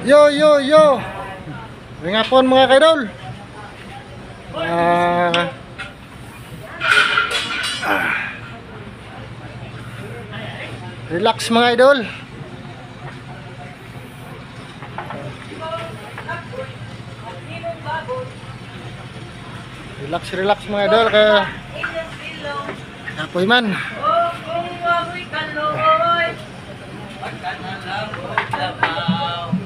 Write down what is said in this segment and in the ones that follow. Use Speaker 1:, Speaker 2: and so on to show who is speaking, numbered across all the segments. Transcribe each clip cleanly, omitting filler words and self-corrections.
Speaker 1: Yo yo yo. Ngayong hapon mga kaidol. Relax mga idol. Relax mga idol kaya apoy man.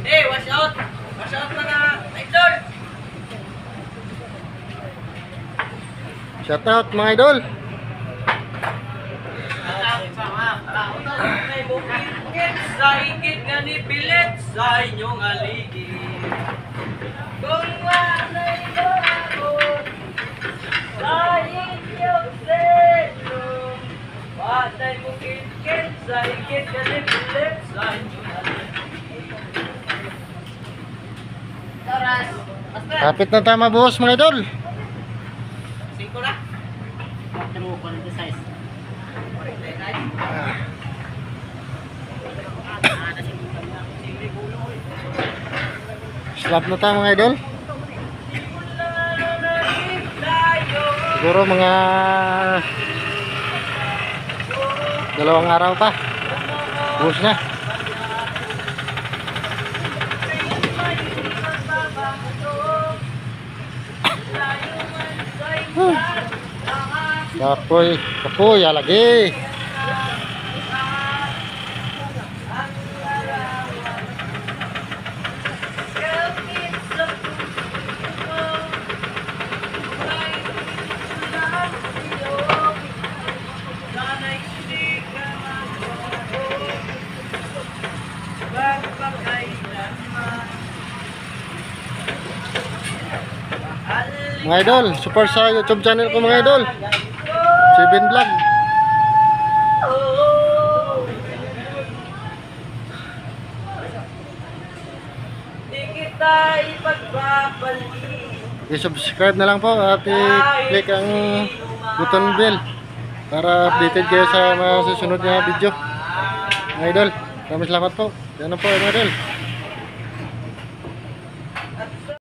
Speaker 2: Hey, watch out! Watch out mga idol!
Speaker 1: Shout out mga idol.
Speaker 2: May bukit sa higit nga ni Pilit sa inyong aligid. Kung walay doon sa inyong selo, patay bukit sa higit nga ni Pilit sa inyong aligid.
Speaker 1: Kapit na tama boss mga idol.
Speaker 2: 5 na.
Speaker 1: Slap na tayo mga idol. Siguro mga 2 araw pa. Bus na. Kapoy lagi. Mga idol, support sa YouTube channel ko mga idol. Seven Vlog. I-subscribe na lang po at i-click ang button bell para updated kayo sa mga susunod na video. Mga idol, maraming salamat po. Yan na po mga idol.